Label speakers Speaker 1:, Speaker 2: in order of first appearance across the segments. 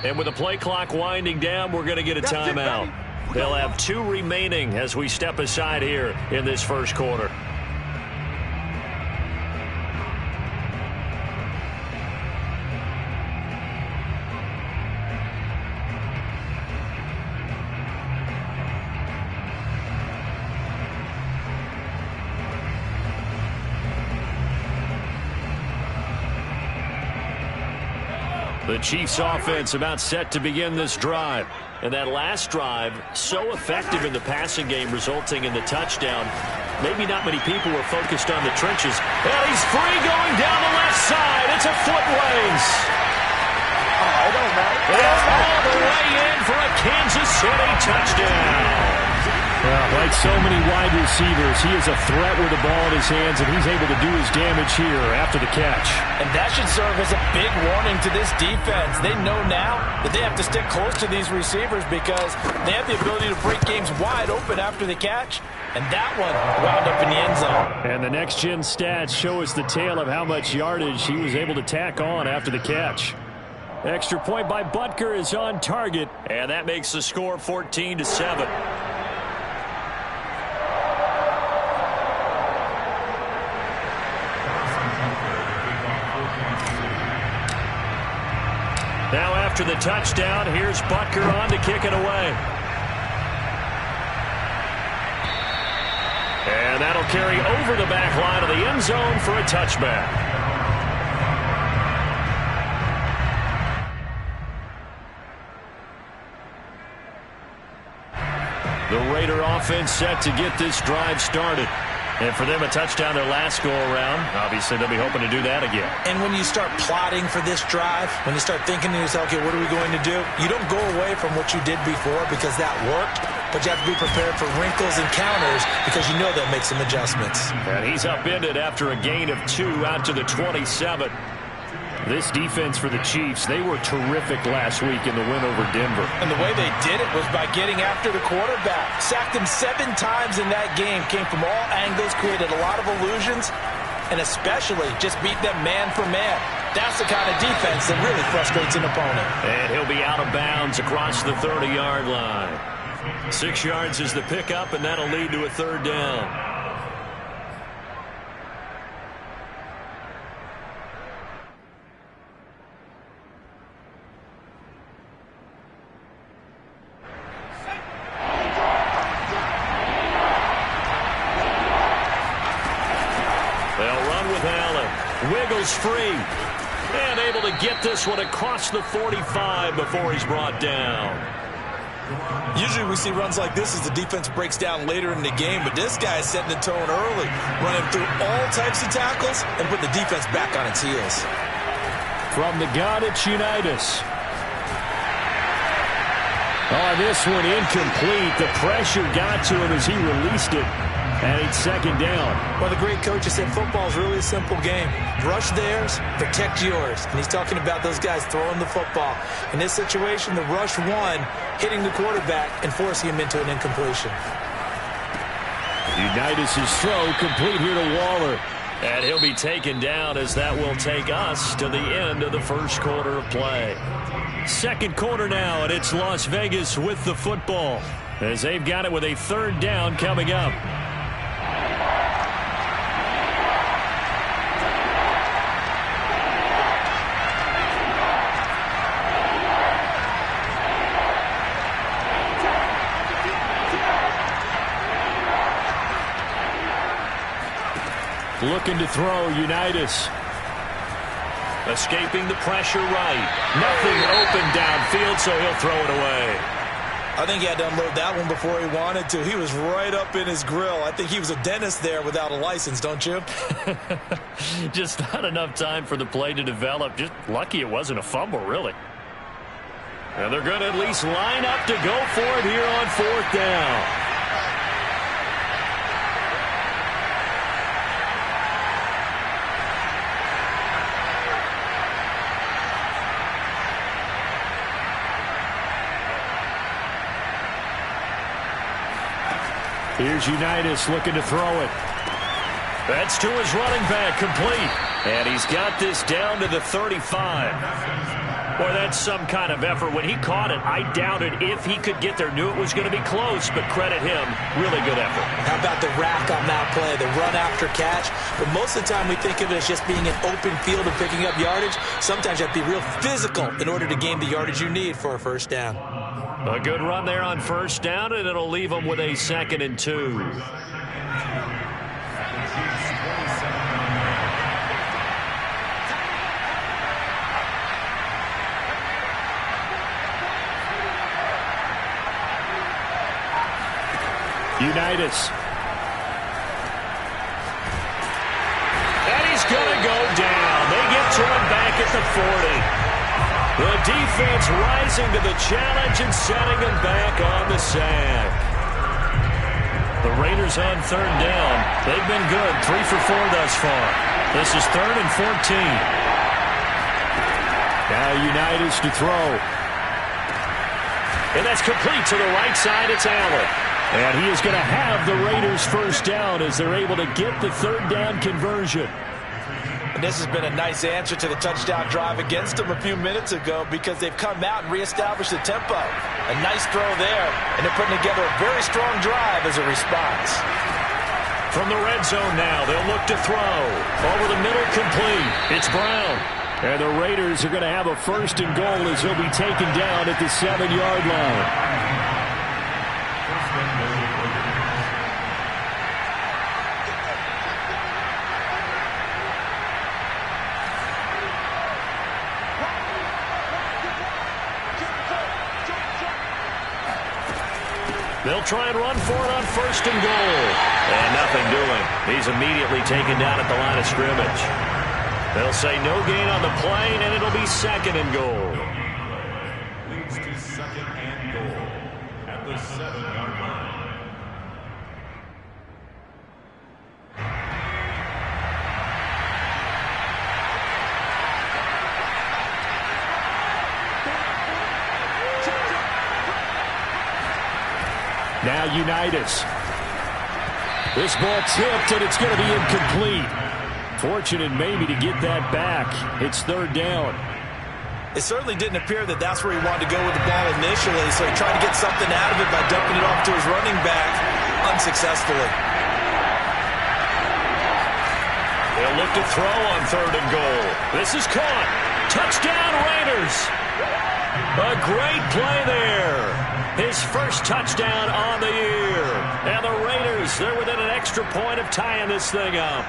Speaker 1: And with the play clock winding down, we're going to get a timeout. They'll have 2 remaining as we step aside here in this first quarter. The Chiefs offense about set to begin this drive. And that last drive, so effective in the passing game, resulting in the touchdown. Maybe not many people were focused on the trenches. And he's free going down the left side. It's a foot race.
Speaker 2: I don't know.
Speaker 1: It's all the way in for a Kansas City touchdown.
Speaker 3: Well, like so many wide receivers, he is a threat with the ball in his hands, and he's able to do his damage here after the catch.
Speaker 2: And that should serve as a big warning to this defense. They know now that they have to stick close to these receivers because they have the ability to break games wide open after the catch. And that one wound up in the end zone.
Speaker 3: And the next-gen stats show us the tale of how much yardage he was able to tack on after the catch. Extra point by Butker is on target.
Speaker 1: And that makes the score 14-7. Now after the touchdown, here's Butker on to kick it away. And that'll carry over the back line of the end zone for a touchback. The Raider offense set to get this drive started. And for them, a touchdown their last go-around. Obviously, they'll be hoping to do that again.
Speaker 2: And when you start plotting for this drive, when you start thinking to yourself, okay, what are we going to do? You don't go away from what you did before because that worked, but you have to be prepared for wrinkles and counters because you know they'll make some adjustments.
Speaker 1: And he's upended after a gain of 2 out to the 27.
Speaker 3: This defense for the Chiefs, they were terrific last week in the win over Denver.
Speaker 2: And the way they did it was by getting after the quarterback. Sacked him 7 times in that game. Came from all angles, created a lot of illusions, and especially just beat them man for man. That's the kind of defense that really frustrates an opponent.
Speaker 1: And he'll be out of bounds across the 30-yard line. 6 yards is the pickup, and that'll lead to a 3rd down. Wiggles free and able to get this one across the 45 before he's brought down.
Speaker 2: Usually we see runs like this as the defense breaks down later in the game, but this guy is setting the tone early, running through all types of tackles and put the defense back on its heels.
Speaker 3: From the gun, it's Unitas. Oh, this one incomplete. The pressure got to him as he released it. And it's 2nd down.
Speaker 2: Well, the great coach has said football is really a simple game. Rush theirs, protect yours. And he's talking about those guys throwing the football. In this situation, the rush won, hitting the quarterback and forcing him into an incompletion.
Speaker 3: Unitas' throw complete here to Waller.
Speaker 1: And he'll be taken down as that will take us to the end of the first quarter of play.
Speaker 3: 2nd quarter now, and it's Las Vegas with the football as they've got it with a 3rd down coming up. Looking to throw, Unitas.
Speaker 1: Escaping the pressure right. Nothing open downfield, so he'll throw it away.
Speaker 2: I think he had to unload that one before he wanted to. He was right up in his grill. I think he was a dentist there without a license, don't you?
Speaker 1: Just not enough time for the play to develop. Just lucky it wasn't a fumble, really. And they're going to at least line up to go for it here on 4th down.
Speaker 3: Here's Unitas looking to throw it.
Speaker 1: That's to his running back, complete. And he's got this down to the 35. Boy, that's some kind of effort. When he caught it, I doubted if he could get there. Knew it was going to be close, but credit him. Really good effort.
Speaker 2: How about the rack on that play, the run after catch? But most of the time we think of it as just being an open field and picking up yardage. Sometimes you have to be real physical in order to gain the yardage you need for a first down.
Speaker 1: A good run there on first down, and it'll leave him with a 2nd and 2.
Speaker 3: Unitas.
Speaker 1: And he's going to go down. They get to him back at the 40. The defense rising to the challenge and setting him back on the sack. The Raiders on 3rd down. They've been good. 3 for 4 thus far. This is 3rd and 14.
Speaker 3: Now Unitas to throw.
Speaker 1: And that's complete to the right side. It's Allen.
Speaker 3: And he is going to have the Raiders first down as they're able to get the 3rd down conversion.
Speaker 2: And this has been a nice answer to the touchdown drive against them a few minutes ago because they've come out and reestablished the tempo. A nice throw there, and they're putting together a very strong drive as a response.
Speaker 1: From the red zone now, they'll look to throw. Over the middle, complete. It's Brown.
Speaker 3: And the Raiders are going to have a 1st and goal as he'll be taken down at the 7-yard line.
Speaker 1: They'll try and run for it on 1st and goal. And nothing doing. He's immediately taken down at the line of scrimmage. They'll say no gain on the play, and it'll be 2nd and goal.
Speaker 4: Leads to 2nd and goal at the 7-yard line.
Speaker 3: Now Unitas. This ball tipped, and it's going to be incomplete. Fortunate maybe to get that back. It's 3rd down.
Speaker 2: It certainly didn't appear that that's where he wanted to go with the ball initially, so he tried to get something out of it by dumping it off to his running back unsuccessfully.
Speaker 1: They'll look to throw on 3rd and goal. This is caught. Touchdown, Raiders. A great play there. His first touchdown on the year. And the Raiders, they're within an extra point of tying this thing up.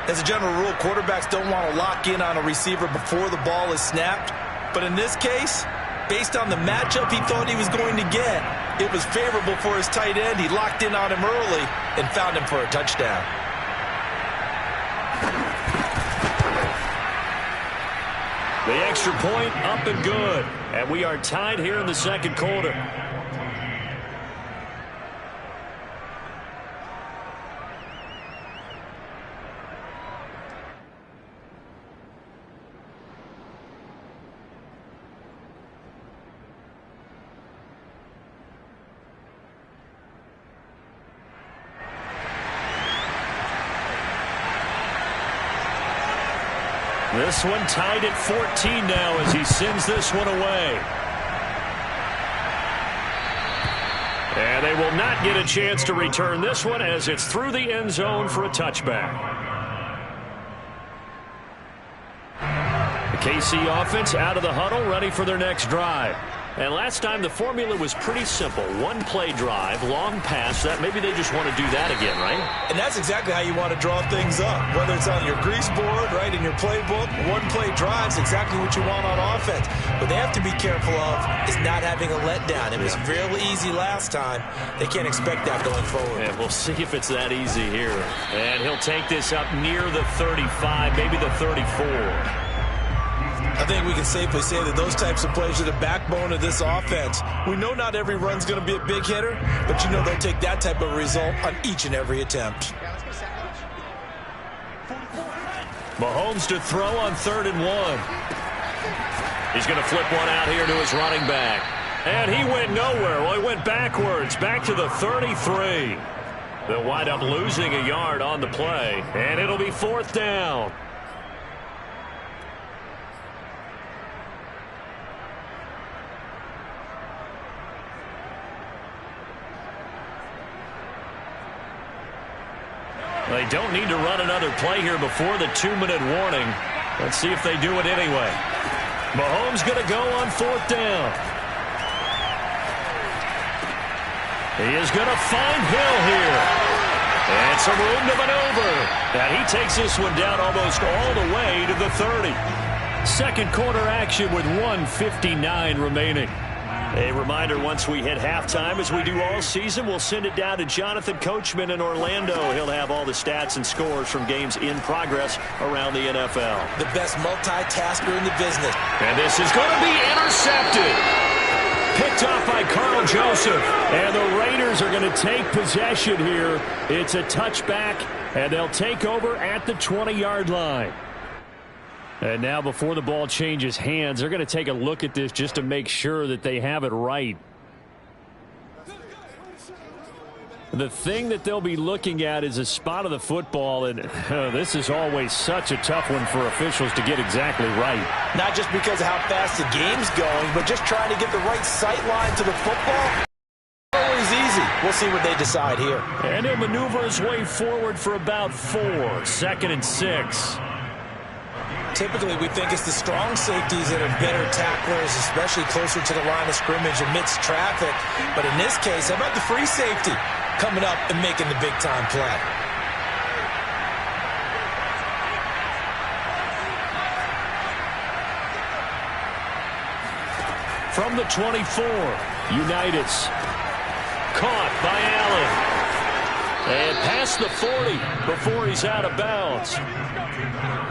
Speaker 2: As a general rule, quarterbacks don't want to lock in on a receiver before the ball is snapped. But in this case, based on the matchup he thought he was going to get, it was favorable for his tight end. He locked in on him early and found him for a touchdown.
Speaker 1: The extra point up and good. And we are tied here in the 2nd quarter. This one tied at 14 now as he sends this one away. And they will not get a chance to return this one as it's through the end zone for a touchback. The KC offense out of the huddle, ready for their next drive. And last time the formula was pretty simple. 1-play drive, long pass. That maybe they just want to do that again, right?
Speaker 2: And that's exactly how you want to draw things up. Whether it's on your grease board, right, in your playbook, 1-play drives, exactly what you want on offense. What they have to be careful of is not having a letdown. It was real easy last time. They can't expect that going forward.
Speaker 1: And we'll see if it's that easy here. And he'll take this up near the 35, maybe the 34.
Speaker 2: I think we can safely say that those types of plays are the backbone of this offense. We know not every run's going to be a big hitter, but you know they'll take that type of result on each and every attempt.
Speaker 1: Mahomes to throw on 3rd and 1. He's going to flip one out here to his running back. And he went nowhere. Well, he went backwards, back to the 33. They'll wind up losing a yard on the play, and it'll be 4th down. They don't need to run another play here before the 2-minute warning. Let's see if they do it anyway. Mahomes going to go on 4th down. He is going to find Hill here. And some room to maneuver. And he takes this one down almost all the way to the 30. Second quarter action with 1:59 remaining. A reminder, once we hit halftime, as we do all season, we'll send it down to Jonathan Coachman in Orlando. He'll have all the stats and scores from games in progress around the NFL.
Speaker 2: The best multitasker in the business.
Speaker 1: And this is going to be intercepted. Picked off by Carl Joseph. And the Raiders are going to take possession here. It's a touchback, and they'll take over at the 20-yard line. And now before the ball changes hands, they're going to take a look at this just to make sure that they have it right. The thing that they'll be looking at is a spot of the football, and this is always such a tough one for officials to get exactly right.
Speaker 2: Not just because of how fast the game's going, but just trying to get the right sight line to the football. Always easy. We'll see what they decide here.
Speaker 1: And he'll maneuver his way forward for about 4. 2nd and 6.
Speaker 2: Typically, we think it's the strong safeties that are better tacklers, especially closer to the line of scrimmage amidst traffic. But in this case, how about the free safety coming up and making the big-time play?
Speaker 1: From the 24, Unitas. Caught by Allen. And past the 40 before he's out of bounds.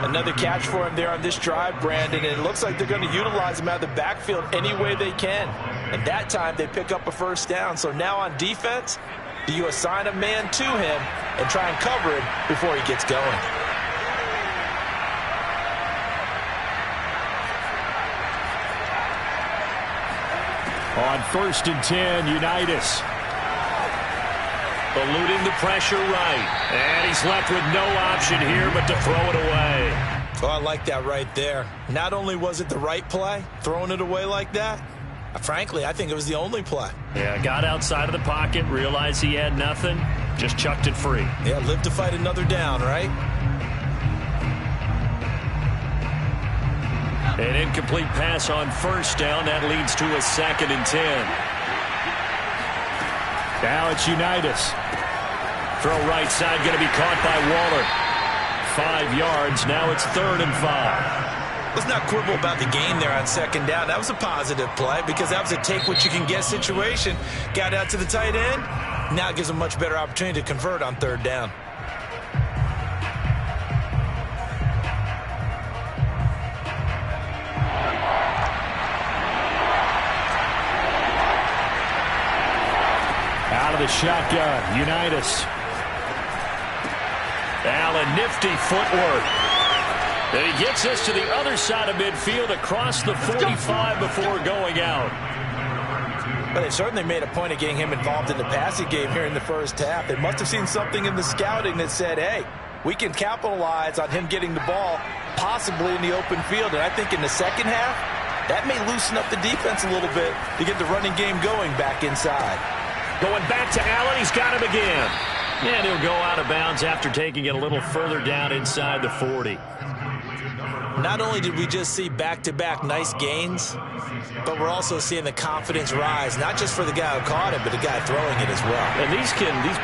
Speaker 2: Another catch for him there on this drive, Brandon, and it looks like they're going to utilize him out of the backfield any way they can. And that time they pick up a 1st down. So now on defense, do you assign a man to him and try and cover him before he gets going?
Speaker 3: On 1st and 10, Unitas.
Speaker 1: Eluding the pressure right. And he's left with no option here but to throw it away.
Speaker 2: Oh, I like that right there. Not only was it the right play, throwing it away like that, frankly, I think it was the only play.
Speaker 1: Yeah, got outside of the pocket, realized he had nothing, just chucked it free.
Speaker 2: Yeah, live to fight another down, right?
Speaker 1: An incomplete pass on 1st down. That leads to a 2nd and 10.
Speaker 3: Now it's Unitas.
Speaker 1: Throw right side, going to be caught by Waller. 5 yards. Now it's 3rd and 5.
Speaker 2: Let's not quibble about the game there on 2nd down. That was a positive play because that was a take-what-you-can-get situation. Got out to the tight end. Now it gives them a much better opportunity to convert on 3rd down.
Speaker 3: Out of the shotgun, Unitas.
Speaker 1: Allen, nifty footwork. And he gets us to the other side of midfield across the 45 before going out.
Speaker 2: But they certainly made a point of getting him involved in the passing game here in the 1st half. They must have seen something in the scouting that said, hey, we can capitalize on him getting the ball, possibly in the open field. And I think in the 2nd half, that may loosen up the defense a little bit to get the running game going back inside.
Speaker 1: Going back to Allen, he's got him again. And he'll go out of bounds after taking it a little further down inside the 40.
Speaker 2: Not only did we just see back-to-back nice gains, but we're also seeing the confidence rise, not just for the guy who caught it, but the guy throwing it as well.
Speaker 1: And these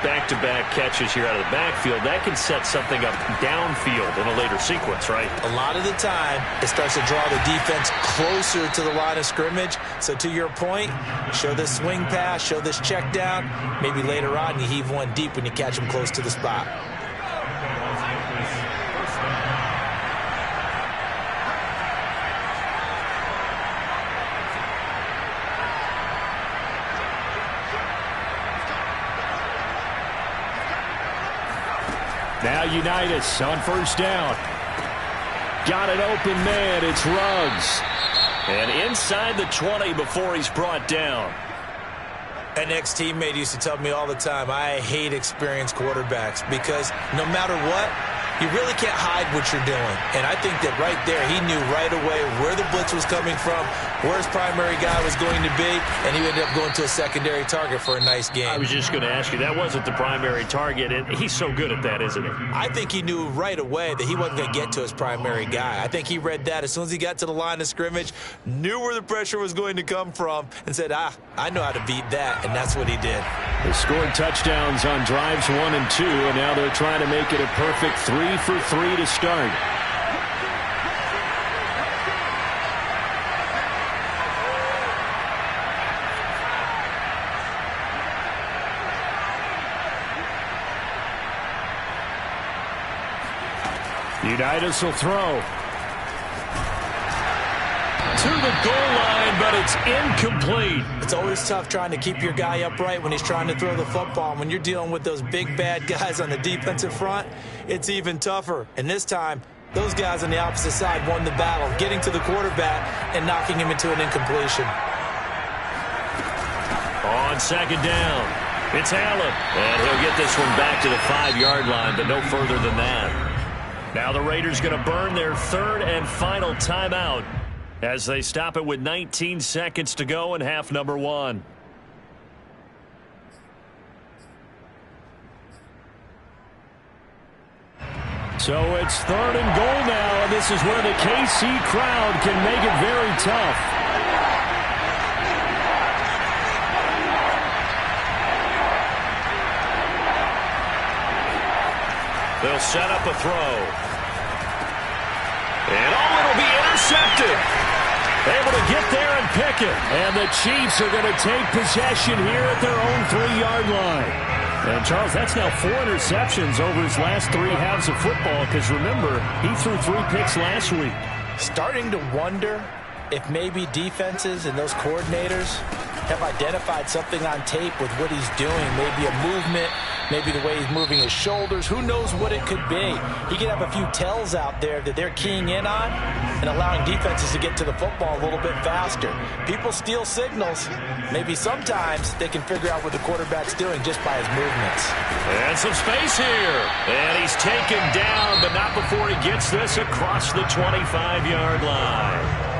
Speaker 1: back-to-back catches here out of the backfield, that can set something up downfield in a later sequence, right?
Speaker 2: A lot of the time, it starts to draw the defense closer to the line of scrimmage. So to your point, show this swing pass, show this check down. Maybe later on you heave one deep when you catch them close to the spot.
Speaker 3: Now Unitas on 1st down. Got an open man. It's Ruggs.
Speaker 1: And inside the 20 before he's brought down.
Speaker 2: An ex-teammate used to tell me all the time, I hate experienced quarterbacks because no matter what, you really can't hide what you're doing. And I think that right there, he knew right away where the blitz was coming from, where his primary guy was going to be, and he ended up going to a secondary target for a nice game.
Speaker 1: I was just going to ask you, that wasn't the primary target, and he's so good at that, isn't he?
Speaker 2: I think he knew right away that he wasn't going to get to his primary guy. I think he read that as soon as he got to the line of scrimmage, knew where the pressure was going to come from, and said, I know how to beat that, and that's what he did.
Speaker 3: They scored touchdowns on drives 1 and 2, and now they're trying to make it a perfect 3 for 3 to start. Unitas will throw. To the goal line, but it's incomplete.
Speaker 2: It's always tough trying to keep your guy upright when he's trying to throw the football. When you're dealing with those big, bad guys on the defensive front, it's even tougher. And this time, those guys on the opposite side won the battle, getting to the quarterback and knocking him into an incompletion.
Speaker 1: On second down, it's Allen. And he'll get this one back to the 5-yard line, but no further than that. Now the Raiders going to burn their third and final timeout as they stop it with 19 seconds to go in half number 1.
Speaker 3: So it's 3rd and goal now, and this is where the KC crowd can make it very tough.
Speaker 1: They'll set up a throw. And it'll be intercepted. Able to get there and pick it.
Speaker 3: And the Chiefs are going to take possession here at their own 3-yard line. And, Charles, that's now 4 interceptions over his last 3 halves of football because, remember, he threw 3 picks last week.
Speaker 2: Starting to wonder if maybe defenses and those coordinators have identified something on tape with what he's doing. Maybe a movement, maybe the way he's moving his shoulders. Who knows what it could be? He could have a few tells out there that they're keying in on and allowing defenses to get to the football a little bit faster. People steal signals. Maybe sometimes they can figure out what the quarterback's doing just by his movements.
Speaker 1: And some space here. And he's taken down, but not before he gets this across the 25-yard line.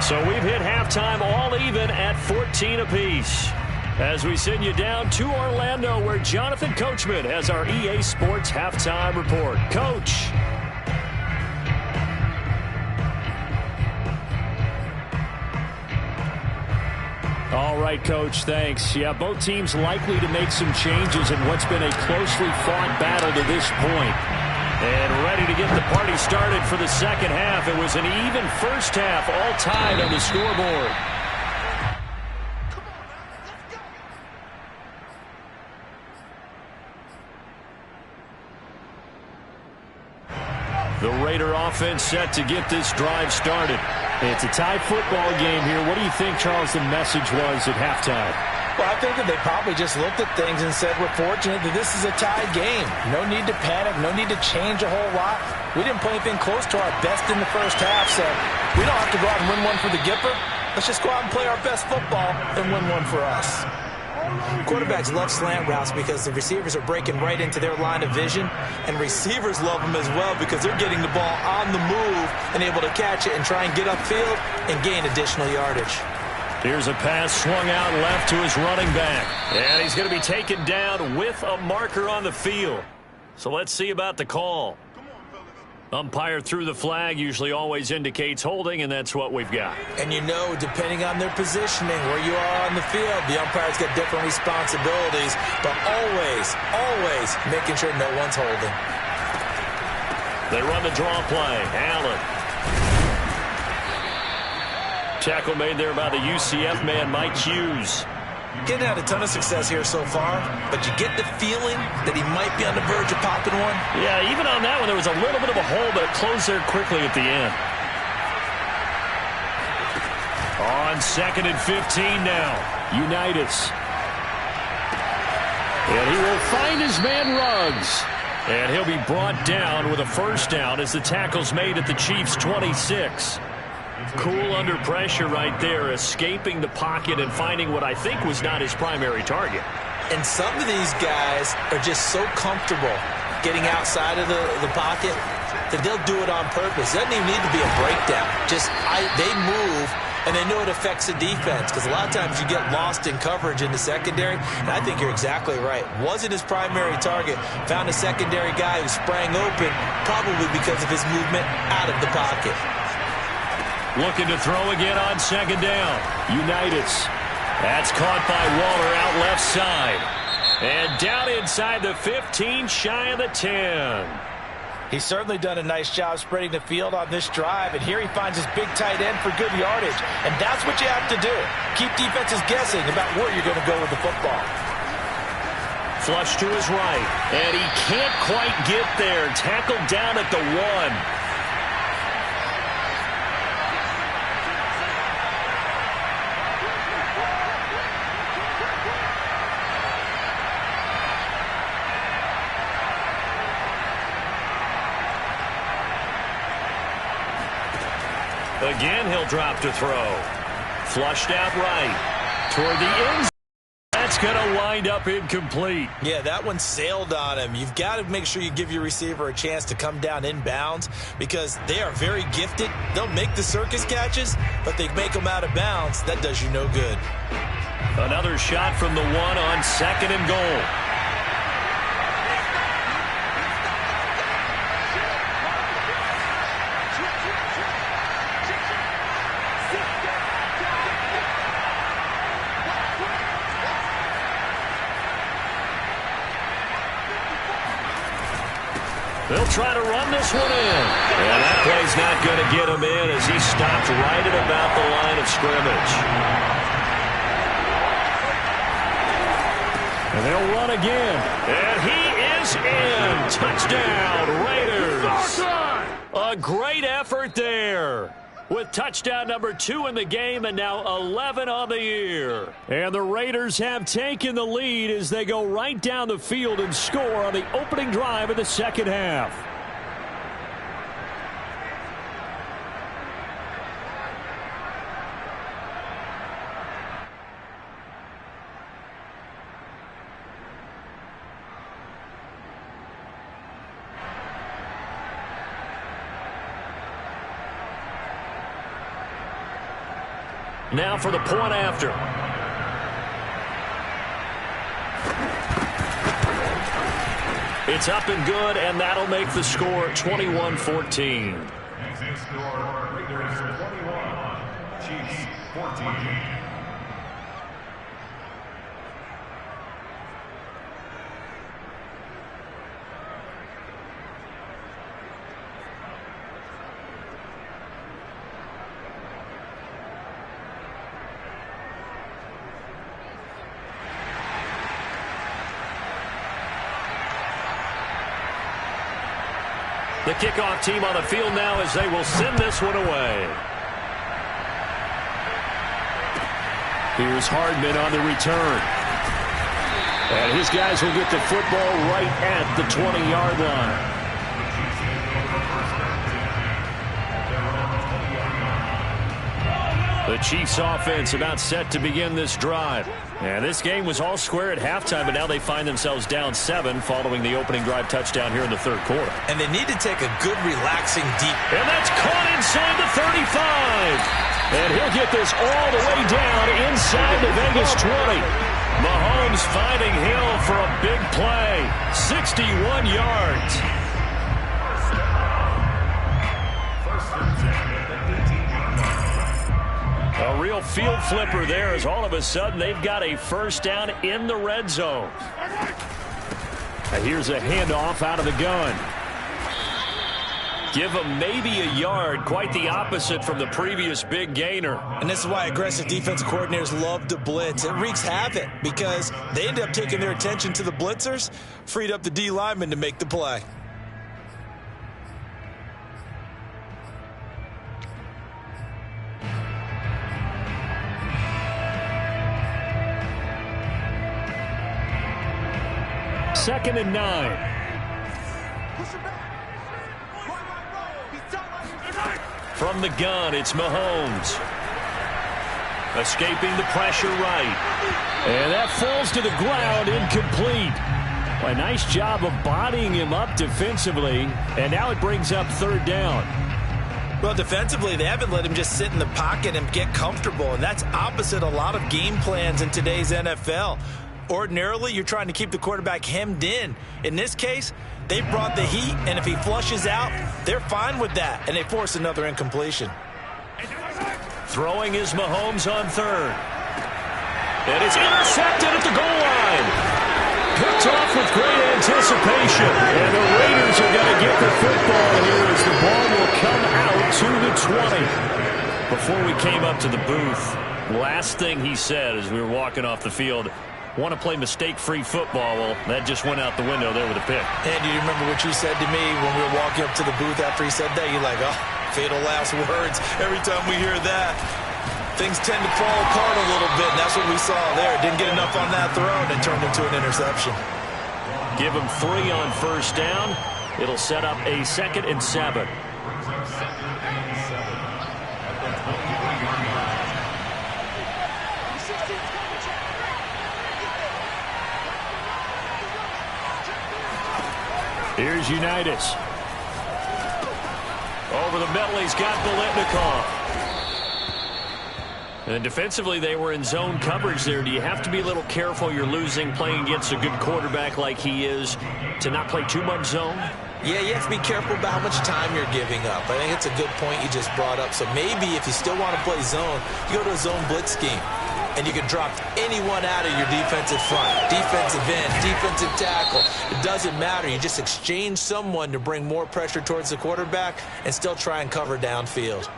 Speaker 1: So we've hit halftime all even at 14 apiece. As we send you down to Orlando, where Jonathan Coachman has our EA Sports Halftime Report. Coach.
Speaker 3: All right, Coach, thanks. Yeah, both teams likely to make some changes in what's been a closely fought battle to this point.
Speaker 1: And ready to get the party started for the second half. It was an even first half, all tied on the scoreboard. The Raider offense set to get this drive started.
Speaker 3: It's a tie football game here. What do you think, Charles, the message was at halftime?
Speaker 2: Well, I think that they probably just looked at things and said, we're fortunate that this is a tied game. No need to panic, no need to change a whole lot. We didn't play anything close to our best in the first half, so we don't have to go out and win one for the Gipper. Let's just go out and play our best football and win one for us. Quarterbacks love slant routes because the receivers are breaking right into their line of vision, and receivers love them as well because they're getting the ball on the move and able to catch it and try and get upfield and gain additional yardage.
Speaker 1: Here's a pass swung out left to his running back. And he's going to be taken down with a marker on the field. So let's see about the call. Umpire threw the flag, usually always indicates holding, and that's what we've got.
Speaker 2: And you know, depending on their positioning, where you are on the field, the umpire's got different responsibilities, but always making sure no one's holding.
Speaker 1: They run the draw play. Allen. Tackle made there by the UCF man, Mike Hughes.
Speaker 2: Getting had a ton of success here so far, but you get the feeling that he might be on the verge of popping one.
Speaker 1: Yeah, even on that one, there was a little bit of a hole, but it closed there quickly at the end. On 2nd and 15 now.
Speaker 3: Unitas. And he will find his man Ruggs.
Speaker 1: And he'll be brought down with a first down as the tackle's made at the Chiefs' 26. Cool under pressure right there, escaping the pocket and finding what I think was not his primary target.
Speaker 2: And some of these guys are just so comfortable getting outside of the pocket that they'll do it on purpose. It doesn't even need to be a breakdown. They move, and they know it affects the defense, because a lot of times you get lost in coverage in the secondary, and I think you're exactly right. Wasn't his primary target. Found a secondary guy who sprang open, probably because of his movement out of the pocket.
Speaker 1: Looking to throw again on second down. Unitas. That's caught by Waller out left side. And down inside the 15, shy of the 10.
Speaker 2: He's certainly done a nice job spreading the field on this drive, and here he finds his big tight end for good yardage. And that's what you have to do. Keep defenses guessing about where you're going to go with the football.
Speaker 1: Flush to his right, and he can't quite get there. Tackled down at the 1. Again, he'll drop to throw. Flushed out right. Toward the end zone. That's going to wind up incomplete.
Speaker 2: Yeah, that one sailed on him. You've got to make sure you give your receiver a chance to come down inbounds, because they are very gifted. They'll make the circus catches, but they make them out of bounds. That does you no good.
Speaker 1: Another shot from the 1 on second and goal. They'll try to run this one in. And that play's not going to get him in as he stopped right at about the line of scrimmage.
Speaker 3: And they'll run again.
Speaker 1: And he is in. Touchdown, Raiders. A great effort there, with touchdown number 2 in the game and now 11 on the year.
Speaker 3: And the Raiders have taken the lead as they go right down the field and score on the opening drive of the second half.
Speaker 1: Now for the point after. It's up and good, and that'll make the score 21-14.
Speaker 4: Exit score, Raiders 21, Chiefs 14.
Speaker 1: The kickoff team on the field now as they will send this one away.
Speaker 3: Here's Hardman on the return. And his guys will get the football right at the 20-yard line.
Speaker 1: The Chiefs offense about set to begin this drive. And this game was all square at halftime, but now they find themselves down 7 following the opening drive touchdown here in the third quarter.
Speaker 2: And they need to take a good, relaxing, deep.
Speaker 1: And that's caught inside the 35. And he'll get this all the way down inside the Vegas 20. Mahomes finding Hill for a big play. 61 yards. A real field flipper there, as all of a sudden they've got a first down in the red zone.
Speaker 3: And here's a handoff out of the gun.
Speaker 1: Give them maybe a yard, quite the opposite from the previous big gainer.
Speaker 2: And this is why aggressive defensive coordinators love to blitz. It wreaks havoc because they end up taking their attention to the blitzers, freed up the D lineman to make the play.
Speaker 3: Second and 9.
Speaker 1: From the gun, it's Mahomes. Escaping the pressure right.
Speaker 3: And that falls to the ground, incomplete. Well, a nice job of bodying him up defensively. And now it brings up third down.
Speaker 2: Well, defensively, they haven't let him just sit in the pocket and get comfortable, and that's opposite a lot of game plans in today's NFL. Ordinarily, you're trying to keep the quarterback hemmed in. In this case, they brought the heat, and if he flushes out, they're fine with that, and they force another incompletion.
Speaker 1: Throwing is Mahomes on third. And it's intercepted at the goal line. Picked off with great anticipation. And the Raiders are going to get the football here as the ball will come out to the 20. Before we came up to the booth, last thing he said as we were walking off the field, want to play mistake-free football. Well, that just went out the window there with a pick.
Speaker 2: And do you remember what you said to me when we were walking up to the booth after he said that? You're like, oh, fatal last words. Every time we hear that, things tend to fall apart a little bit, and that's what we saw there. Didn't get enough on that throw, and it turned into an interception.
Speaker 1: Give him 3 on first down. It'll set up a 2nd and 7.
Speaker 3: Here's Unitas.
Speaker 1: Over the middle, he's got Biletnikoff. And defensively, they were in zone coverage there. Do you have to be a little careful you're losing playing against a good quarterback like he is to not play too much zone?
Speaker 2: Yeah, you have to be careful about how much time you're giving up. I think it's a good point you just brought up. So maybe if you still want to play zone, you go to a zone blitz scheme. And you can drop anyone out of your defensive front, defensive end, defensive tackle. It doesn't matter. You just exchange someone to bring more pressure towards the quarterback and still try and cover downfield.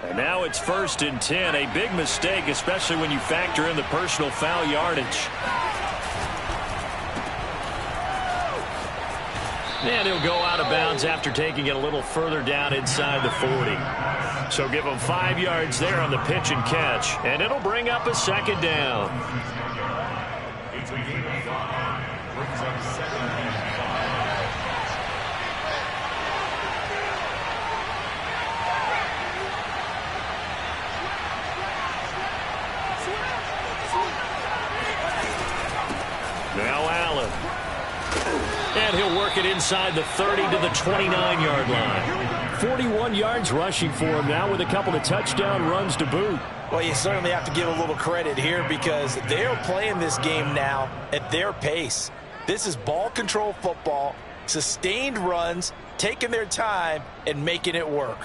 Speaker 1: And now it's 1st and 10. A big mistake, especially when you factor in the personal foul yardage. And he'll go out of bounds after taking it a little further down inside the 40. So give him 5 yards there on the pitch and catch. And it'll bring up a 2nd down.
Speaker 4: It's a game of 5. Brings up 2nd and 5.
Speaker 1: Now Allen. And he'll work it inside the 30 to the 29-yard line.
Speaker 3: 41 yards rushing for him now with a couple of touchdown runs to boot.
Speaker 2: Well, you certainly have to give a little credit here because they're playing this game now at their pace. This is ball control football, sustained runs, taking their time, and making it work.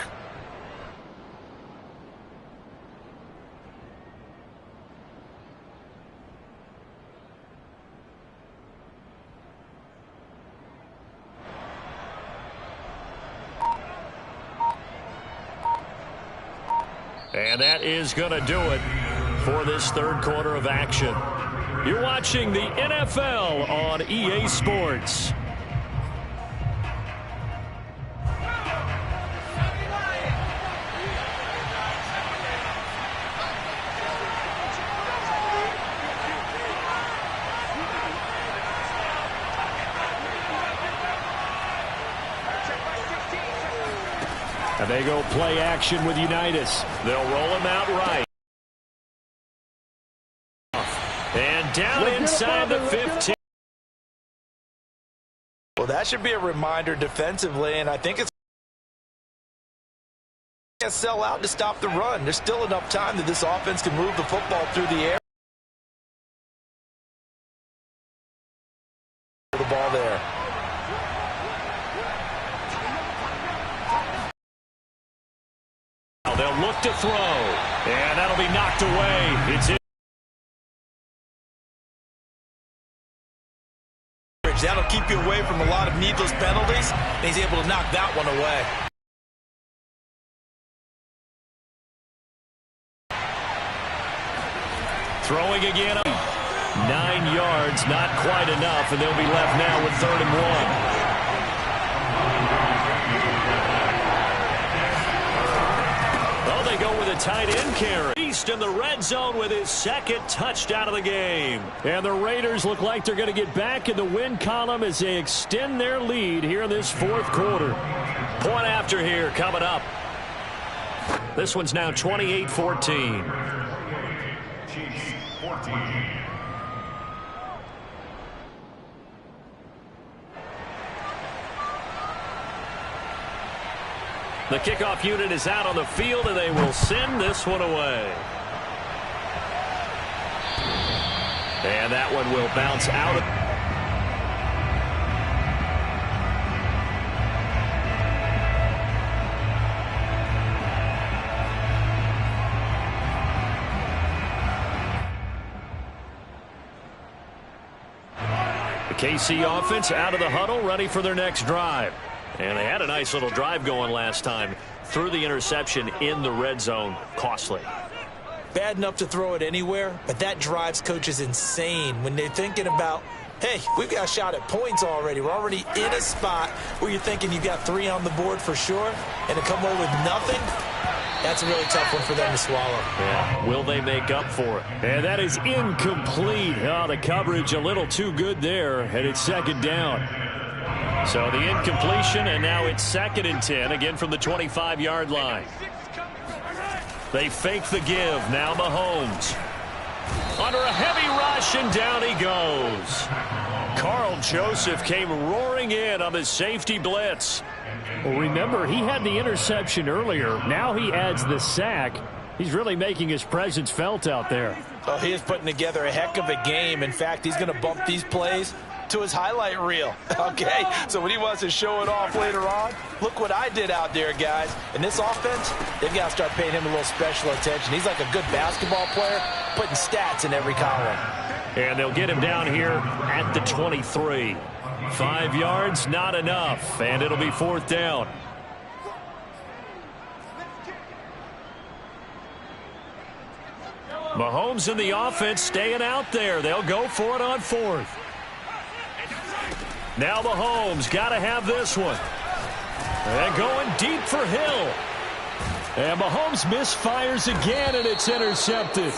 Speaker 1: And that is going to do it for this 3rd quarter of action. You're watching the NFL on EA Sports.
Speaker 3: And they go play action with Unitas.
Speaker 1: They'll roll him out right. And down inside the 15.
Speaker 2: Well, that should be a reminder defensively, and I think it's going to sell out to stop the run. There's still enough time that this offense can move the football through the air. The ball there.
Speaker 1: They'll look to throw, and that'll be knocked away. It's in.
Speaker 2: That'll keep you away from a lot of needless penalties, and he's able to knock that one away.
Speaker 1: Throwing again. 9 yards, not quite enough, and they'll be left now with 3rd and 1. They go with a tight end carry. Priest in the red zone with his second touchdown of the game.
Speaker 3: And the Raiders look like they're going to get back in the win column as they extend their lead here in this fourth quarter.
Speaker 1: Point after here coming up. This one's now 28-14.
Speaker 4: Chiefs 14.
Speaker 1: The kickoff unit is out on the field, and they will send this one away. And that one will bounce out of... The KC offense out of the huddle, ready for their next drive. And they had a nice little drive going last time. Threw the interception in the red zone. Costly.
Speaker 2: Bad enough to throw it anywhere, but that drives coaches insane when they're thinking about, hey, we've got a shot at points already. We're already in a spot where you're thinking you've got 3 on the board for sure, and to come away with nothing, that's a really tough one for them to swallow.
Speaker 1: Yeah. Will they make up for it?
Speaker 3: And that is incomplete. Oh, the coverage a little too good there, and it's second down.
Speaker 1: So the incompletion, and now it's 2nd and 10, again from the 25-yard line. They fake the give. Now Mahomes. Under a heavy rush, and down he goes. Carl Joseph came roaring in on the safety blitz.
Speaker 3: Well, remember, he had the interception earlier. Now he adds the sack. He's really making his presence felt out there.
Speaker 2: Oh, he is putting together a heck of a game. In fact, he's going to bump these plays to his highlight reel. Okay, so when he wants to show it off later on, look what I did out there, guys. And this offense, they've got to start paying him a little special attention. He's like a good basketball player, putting stats in every column.
Speaker 1: And they'll get him down here at the 23. 5 yards, not enough, and it'll be 4th down. Mahomes in the offense staying out there. They'll go for it on 4th. Now Mahomes got to have this one. And going deep for Hill.
Speaker 3: And Mahomes misfires again, and it's intercepted.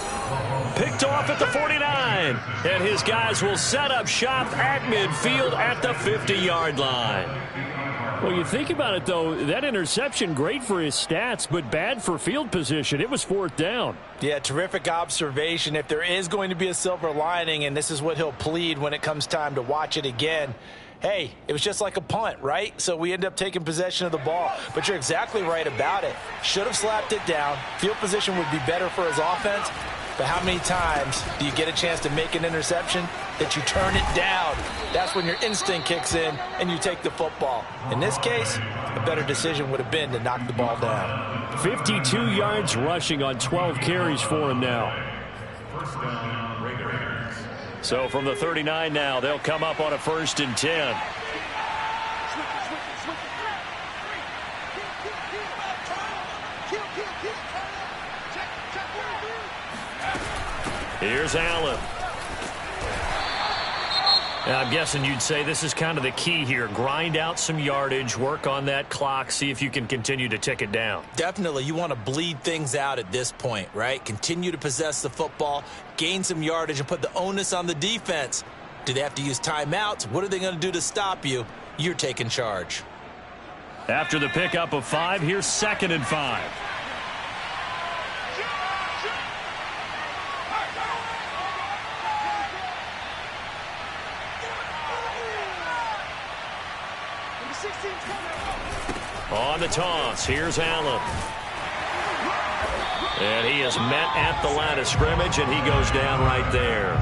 Speaker 1: Picked off at the 49. And his guys will set up shop at midfield at the 50-yard line.
Speaker 3: Well, you think about it, though, that interception, great for his stats, but bad for field position. It was 4th down.
Speaker 2: Yeah, terrific observation. If there is going to be a silver lining, and this is what he'll plead when it comes time to watch it again, hey, it was just like a punt, right? So we end up taking possession of the ball. But you're exactly right about it. Should have slapped it down. Field position would be better for his offense. But how many times do you get a chance to make an interception that you turn it down? That's when your instinct kicks in and you take the football. In this case, a better decision would have been to knock the ball down.
Speaker 3: 52 yards rushing on 12 carries for him now.
Speaker 4: First down, Raiders.
Speaker 1: So from the 39 now, they'll come up on a 1st and 10. Here's Allen. Now, I'm guessing you'd say this is kind of the key here. Grind out some yardage, work on that clock, see if you can continue to tick it down.
Speaker 2: Definitely. You want to bleed things out at this point, right? Continue to possess the football, gain some yardage, and put the onus on the defense. Do they have to use timeouts? What are they going to do to stop you? You're taking charge.
Speaker 1: After the pickup of 5, here's 2nd and 5. On the toss, here's Allen. And he is met at the line of scrimmage, and he goes down right there.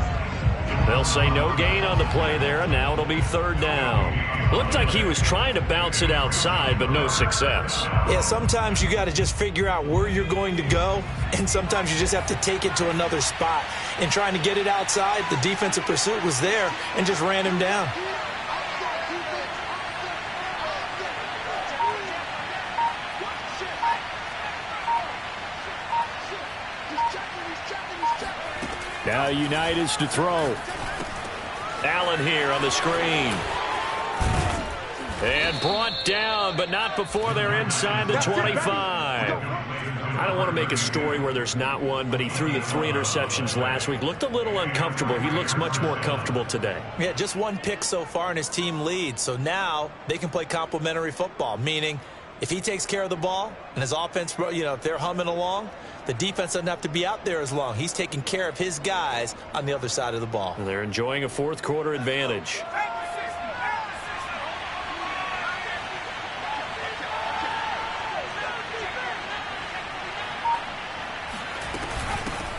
Speaker 1: They'll say no gain on the play there, and now it'll be 3rd down. Looked like he was trying to bounce it outside, but no success.
Speaker 2: Yeah, sometimes you got to just figure out where you're going to go, and sometimes you just have to take it to another spot. And trying to get it outside, the defensive pursuit was there and just ran him down.
Speaker 3: Now Unitas to throw.
Speaker 1: Allen here on the screen. And brought down, but not before they're inside the 25. I don't want to make a story where there's not one, but he threw the 3 interceptions last week. Looked a little uncomfortable. He looks much more comfortable today.
Speaker 2: Yeah, just 1 pick so far and his team leads. So now they can play complementary football, meaning if he takes care of the ball and his offense, if they're humming along, the defense doesn't have to be out there as long. He's taking care of his guys on the other side of the ball.
Speaker 1: And they're enjoying a fourth-quarter advantage.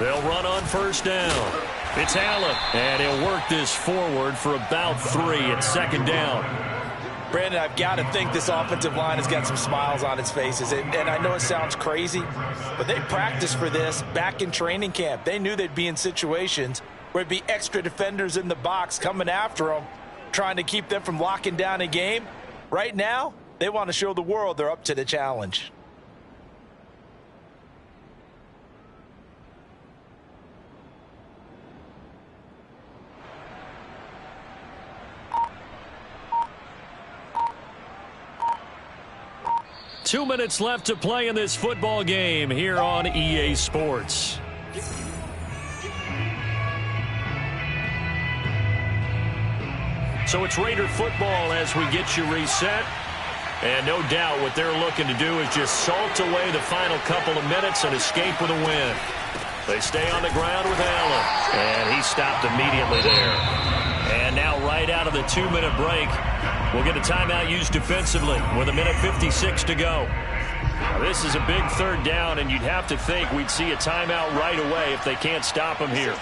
Speaker 1: They'll run on first down. It's Allen, and he'll work this forward for about 3 at second down.
Speaker 2: Brandon, I've got to think this offensive line has got some smiles on its faces. And I know it sounds crazy, but they practiced for this back in training camp. They knew they'd be in situations where there'd be extra defenders in the box coming after them, trying to keep them from locking down a game. Right now, they want to show the world they're up to the challenge.
Speaker 1: Two minutes left to play in this football game here on EA Sports. So it's Raider football as we get you reset. And no doubt what they're looking to do is just salt away the final couple of minutes and escape with a win. They stay on the ground with Allen. And he stopped immediately there. And now right out of the 2-minute break, we'll get a timeout used defensively with 1:56 to go. Now, this is a big third down, and you'd have to think we'd see a timeout right away if they can't stop him here.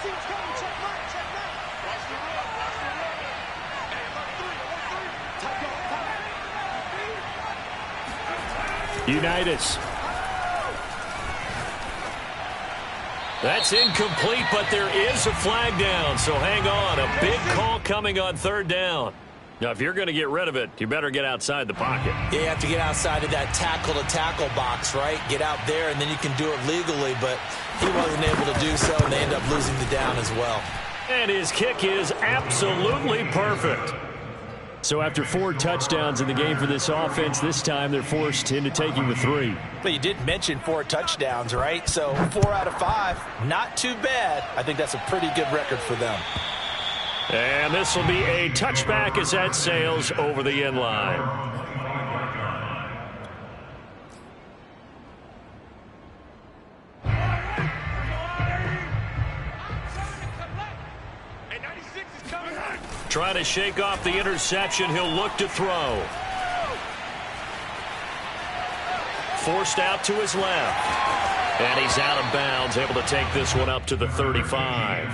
Speaker 1: Unitas. That's incomplete, but there is a flag down, so hang on. A big call coming on third down. Now, if you're going to get rid of it, you better get outside the pocket.
Speaker 2: Yeah, you have to get outside of that tackle-to-tackle box, right? Get out there, and then you can do it legally, but he wasn't able to do so, and they end up losing the down as well.
Speaker 1: And his kick is absolutely perfect. So after 4 touchdowns in the game for this offense, this time they're forced into taking the 3.
Speaker 2: But you did mention 4 touchdowns, right? So 4 out of 5, not too bad. I think that's a pretty good record for them.
Speaker 1: And this will be a touchback as that sails over the end line. Trying to shake off the interception. He'll look to throw. Forced out to his left. And he's out of bounds, able to take this one up to the 35.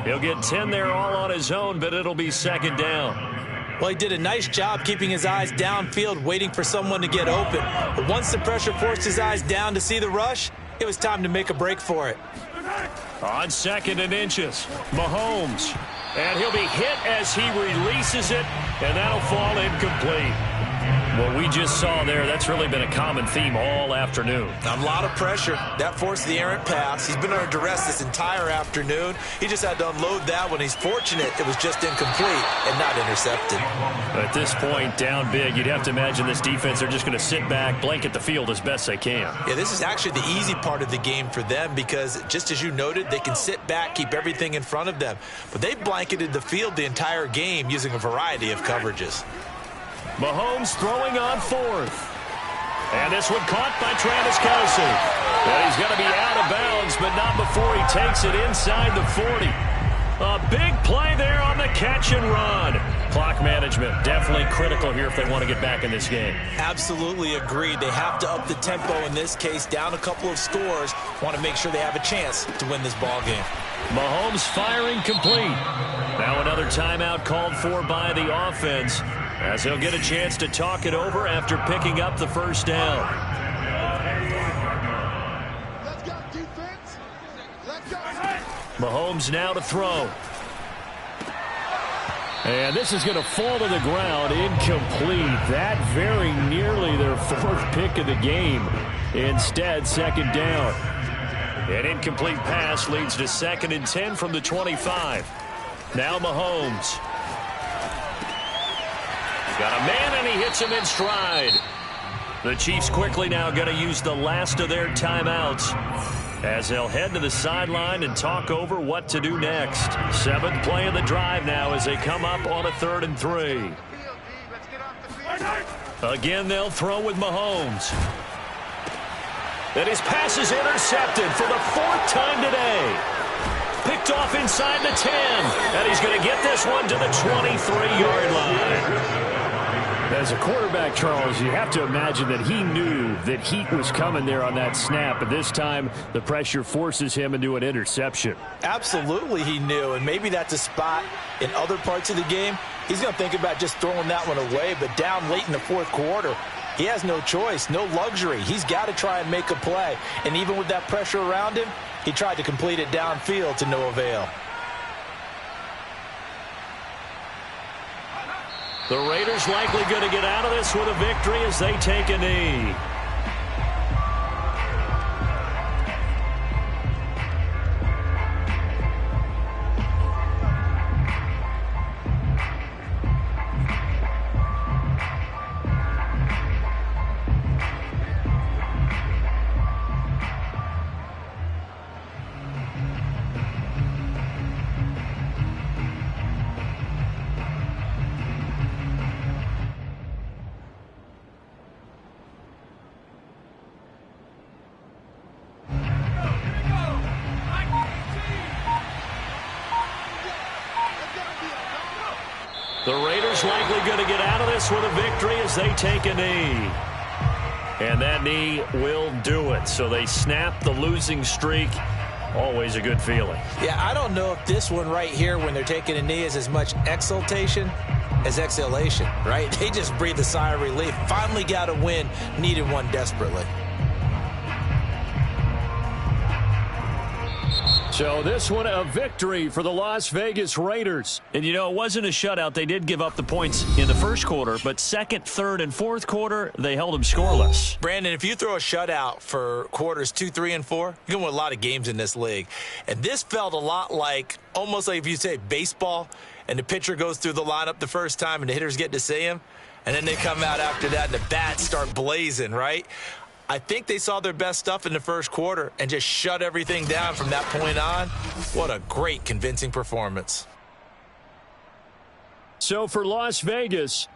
Speaker 1: He'll get 10 there all on his own, but it'll be second down.
Speaker 2: Well, he did a nice job keeping his eyes downfield, waiting for someone to get open. But once the pressure forced his eyes down to see the rush, it was time to make a break for it.
Speaker 1: On 2nd and inches, Mahomes. And he'll be hit as he releases it, and that'll fall incomplete. What we just saw there, that's really been a common theme all afternoon.
Speaker 2: A lot of pressure. That forced the errant pass. He's been under duress this entire afternoon. He just had to unload that one. He's fortunate it was just incomplete and not intercepted.
Speaker 1: At this point, down big, you'd have to imagine this defense, they're just going to sit back, blanket the field as best they can.
Speaker 2: Yeah, this is actually the easy part of the game for them because, just as you noted, they can sit back, keep everything in front of them. But they blanketed the field the entire game using a variety of coverages.
Speaker 1: Mahomes throwing on 4th. And this one caught by Travis Kelce. And he's going to be out of bounds, but not before he takes it inside the 40. A big play there on the catch and run. Clock management definitely critical here if they want to get back in this game.
Speaker 2: Absolutely agreed. They have to up the tempo in this case, down a couple of scores. Want to make sure they have a chance to win this ball game.
Speaker 1: Mahomes firing complete. Now another timeout called for by the offense, as he'll get a chance to talk it over after picking up the first down.
Speaker 5: Let's go, defense. Let's go.
Speaker 1: Mahomes now to throw. And this is going to fall to the ground, incomplete. That very nearly their 4th pick of the game. Instead, second down. An incomplete pass leads to 2nd and 10 from the 25. Now Mahomes. Got a man, and he hits him in stride. The Chiefs quickly now going to use the last of their timeouts as they'll head to the sideline and talk over what to do next. 7th play of the drive now as they come up on a 3rd and 3. Again, they'll throw with Mahomes. And his pass is intercepted for the 4th time today. Picked off inside the 10. And he's going to get this one to the 23-yard line.
Speaker 3: As a quarterback, Charles, you have to imagine that he knew that heat was coming there on that snap. But this time, the pressure forces him into an interception.
Speaker 2: Absolutely he knew, and maybe that's a spot in other parts of the game. He's going to think about just throwing that one away, but down late in the 4th quarter, he has no choice, no luxury. He's got to try and make a play. And even with that pressure around him, he tried to complete it downfield to no avail.
Speaker 1: The Raiders likely going to get out of this with a victory as they take a knee. The Raiders likely going to get out of this with a victory as they take a knee. And that knee will do it. So they snap the losing streak. Always a good feeling.
Speaker 2: Yeah, I don't know if this one right here when they're taking a knee is as much exultation as exhalation, right? They just breathe a sigh of relief. Finally got a win, needed one desperately.
Speaker 3: So this one a victory for the Las Vegas Raiders.
Speaker 1: And, you know, it wasn't a shutout. They did give up the points in the 1st quarter, but 2nd, 3rd, and 4th quarter, they held them scoreless.
Speaker 2: Brandon, if you throw a shutout for quarters 2, 3, and 4, you're going to win a lot of games in this league. And this felt a lot like, almost like if you say baseball, and the pitcher goes through the lineup the first time and the hitters get to see him, and then they come out after that and the bats start blazing, right? I think they saw their best stuff in the 1st quarter and just shut everything down from that point on. What a great, convincing performance.
Speaker 3: So for Las Vegas,